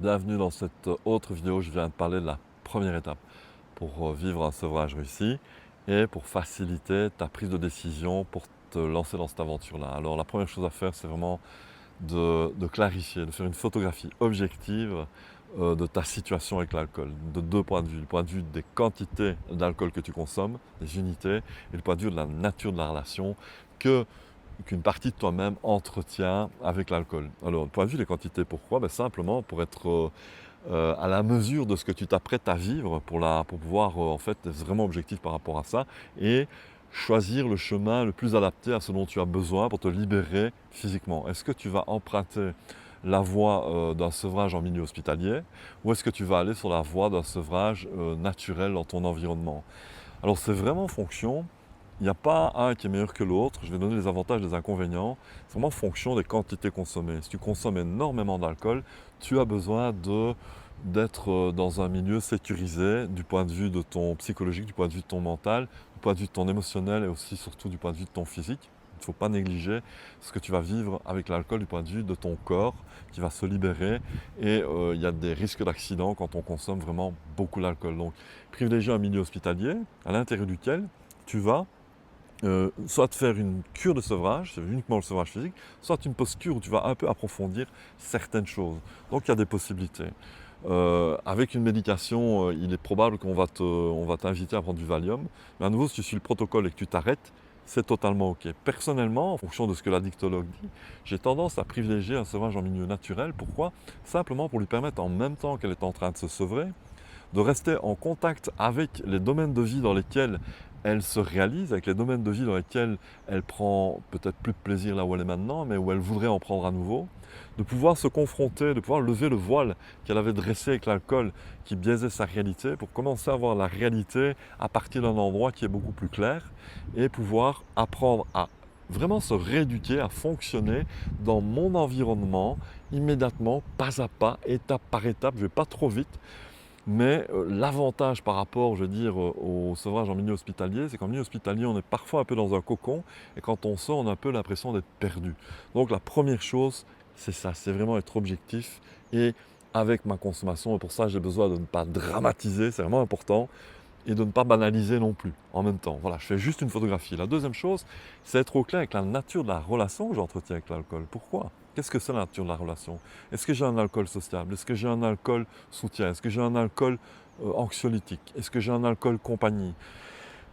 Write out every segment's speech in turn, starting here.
Bienvenue dans cette autre vidéo. Je viens de parler de la première étape pour vivre un sevrage réussi et pour faciliter ta prise de décision pour te lancer dans cette aventure-là. Alors la première chose à faire, c'est vraiment de clarifier, de faire une photographie objective de ta situation avec l'alcool, de deux points de vue. Le point de vue des quantités d'alcool que tu consommes, des unités, et le point de vue de la nature de la relation qu'une partie de toi-même entretient avec l'alcool. Alors, le point de vue des quantités, pourquoi? Simplement pour être à la mesure de ce que tu t'apprêtes à vivre, pour pouvoir en fait être vraiment objectif par rapport à ça et choisir le chemin le plus adapté à ce dont tu as besoin pour te libérer physiquement. Est-ce que tu vas emprunter la voie d'un sevrage en milieu hospitalier ou est-ce que tu vas aller sur la voie d'un sevrage naturel dans ton environnement? Alors c'est vraiment en fonction. Il n'y a pas un qui est meilleur que l'autre. Je vais donner les avantages et les inconvénients. C'est vraiment en fonction des quantités consommées. Si tu consommes énormément d'alcool, tu as besoin d'être dans un milieu sécurisé du point de vue de ton psychologique, du point de vue de ton mental, du point de vue de ton émotionnel et aussi surtout du point de vue de ton physique. Il ne faut pas négliger ce que tu vas vivre avec l'alcool du point de vue de ton corps qui va se libérer et il y a des risques d'accident quand on consomme vraiment beaucoup d'alcool. Donc privilégier un milieu hospitalier à l'intérieur duquel tu vas soit faire une cure de sevrage, c'est uniquement le sevrage physique, soit une post-cure où tu vas un peu approfondir certaines choses. Donc il y a des possibilités. Avec une médication, il est probable on va t'inviter à prendre du Valium, mais à nouveau, si tu suis le protocole et que tu t'arrêtes, c'est totalement OK. Personnellement, en fonction de ce que l'addictologue dit, j'ai tendance à privilégier un sevrage en milieu naturel. Pourquoi? Simplement pour lui permettre, en même temps qu'elle est en train de se sevrer, de rester en contact avec les domaines de vie dans lesquels elle se réalise, avec les domaines de vie dans lesquels elle prend peut-être plus de plaisir là où elle est maintenant, mais où elle voudrait en prendre à nouveau, de pouvoir se confronter, de pouvoir lever le voile qu'elle avait dressé avec l'alcool qui biaisait sa réalité, pour commencer à voir la réalité à partir d'un endroit qui est beaucoup plus clair et pouvoir apprendre à vraiment se rééduquer, à fonctionner dans mon environnement immédiatement, pas à pas, étape par étape. Je ne vais pas trop vite. Mais l'avantage par rapport, je veux dire, au sevrage en milieu hospitalier, c'est qu'en milieu hospitalier, on est parfois un peu dans un cocon et quand on sort, on a un peu l'impression d'être perdu. Donc la première chose, c'est ça, c'est vraiment être objectif et avec ma consommation. Et pour ça, j'ai besoin de ne pas dramatiser, c'est vraiment important, et de ne pas banaliser non plus en même temps. Voilà, je fais juste une photographie. La deuxième chose, c'est être au clair avec la nature de la relation que j'entretiens avec l'alcool. Pourquoi? Qu'est-ce que c'est la nature de la relation? Est-ce que j'ai un alcool sociable? Est-ce que j'ai un alcool soutien? Est-ce que j'ai un alcool anxiolytique? Est-ce que j'ai un alcool compagnie?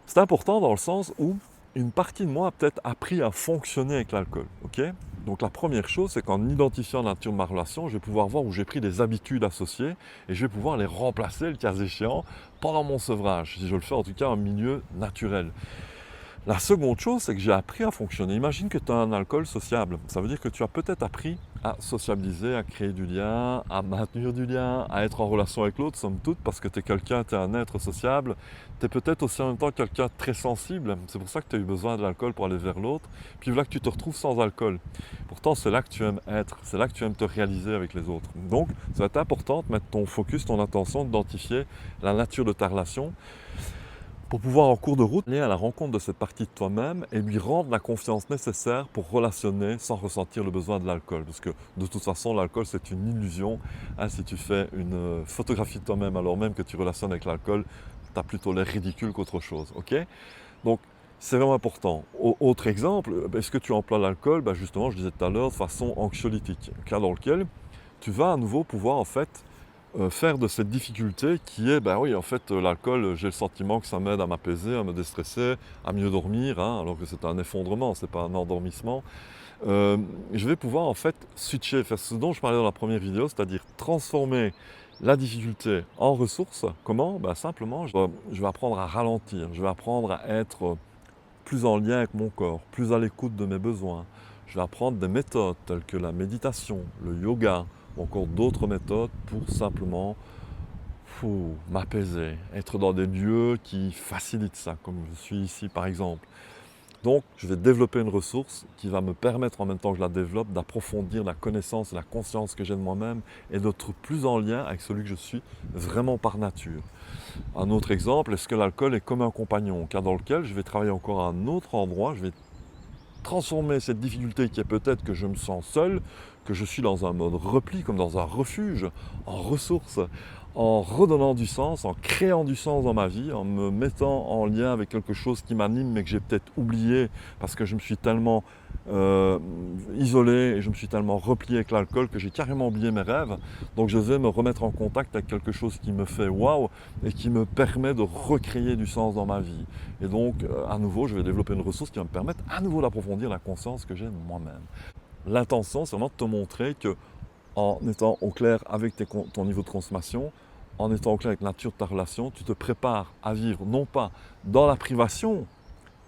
C'est important dans le sens où une partie de moi a peut-être appris à fonctionner avec l'alcool. Ok? Donc la première chose, c'est qu'en identifiant la nature de ma relation, je vais pouvoir voir où j'ai pris des habitudes associées et je vais pouvoir les remplacer, le cas échéant, pendant mon sevrage, si je le fais en tout cas en milieu naturel. La seconde chose, c'est que j'ai appris à fonctionner. Imagine que tu as un alcool sociable. Ça veut dire que tu as peut-être appris à sociabiliser, à créer du lien, à maintenir du lien, à être en relation avec l'autre, somme toute, parce que tu es quelqu'un, tu es un être sociable. Tu es peut-être aussi en même temps quelqu'un de très sensible. C'est pour ça que tu as eu besoin de l'alcool pour aller vers l'autre. Puis voilà que tu te retrouves sans alcool. Pourtant, c'est là que tu aimes être, c'est là que tu aimes te réaliser avec les autres. Donc, ça va être important de mettre ton focus, ton attention, d'identifier la nature de ta relation, pour pouvoir en cours de route aller à la rencontre de cette partie de toi-même et lui rendre la confiance nécessaire pour relationner sans ressentir le besoin de l'alcool. Parce que de toute façon, l'alcool, c'est une illusion. Hein, si tu fais une photographie de toi-même alors même que tu relationnes avec l'alcool, tu as plutôt l'air ridicule qu'autre chose. Ok? Donc, c'est vraiment important. Autre exemple, est-ce que tu emploies l'alcool? Justement, je disais tout à l'heure, de façon anxiolytique. Cas dans lequel tu vas à nouveau pouvoir en fait faire de cette difficulté qui est, ben oui, en fait, l'alcool, j'ai le sentiment que ça m'aide à m'apaiser, à me déstresser, à mieux dormir, hein, alors que c'est un effondrement, c'est pas un endormissement. Je vais pouvoir en fait switcher, faire ce dont je parlais dans la première vidéo, c'est-à-dire transformer la difficulté en ressource. Comment? Simplement, je vais apprendre à ralentir, je vais apprendre à être plus en lien avec mon corps, plus à l'écoute de mes besoins. Je vais apprendre des méthodes telles que la méditation, le yoga, ou encore d'autres méthodes pour simplement m'apaiser, être dans des lieux qui facilitent ça, comme je suis ici par exemple. Donc, je vais développer une ressource qui va me permettre, en même temps que je la développe, d'approfondir la connaissance et la conscience que j'ai de moi-même et d'être plus en lien avec celui que je suis vraiment par nature. Un autre exemple, est-ce que l'alcool est comme un compagnon? Cas dans lequel je vais travailler encore à un autre endroit, je vais transformer cette difficulté qui est peut-être que je me sens seul, que je suis dans un mode repli, comme dans un refuge, en ressources, en redonnant du sens, en créant du sens dans ma vie, en me mettant en lien avec quelque chose qui m'anime mais que j'ai peut-être oublié parce que je me suis tellement isolé et je me suis tellement replié avec l'alcool que j'ai carrément oublié mes rêves. Donc je vais me remettre en contact avec quelque chose qui me fait waouh et qui me permet de recréer du sens dans ma vie. Et donc à nouveau, je vais développer une ressource qui va me permettre à nouveau d'approfondir la conscience que j'ai de moi-même. L'intention, c'est vraiment de te montrer que en étant au clair avec ton niveau de consommation, en étant au clair avec la nature de ta relation, tu te prépares à vivre non pas dans la privation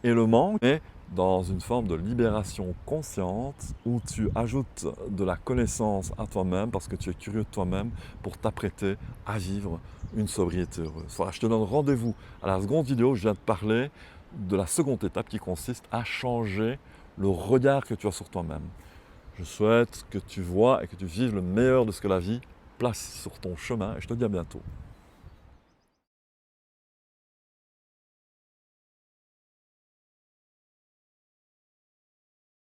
et le manque, mais dans une forme de libération consciente où tu ajoutes de la connaissance à toi-même parce que tu es curieux de toi-même pour t'apprêter à vivre une sobriété heureuse. Voilà, je te donne rendez-vous à la seconde vidéo où je viens de parler de la seconde étape qui consiste à changer le regard que tu as sur toi-même. Je souhaite que tu vois et que tu vives le meilleur de ce que la vie place sur ton chemin et je te dis à bientôt.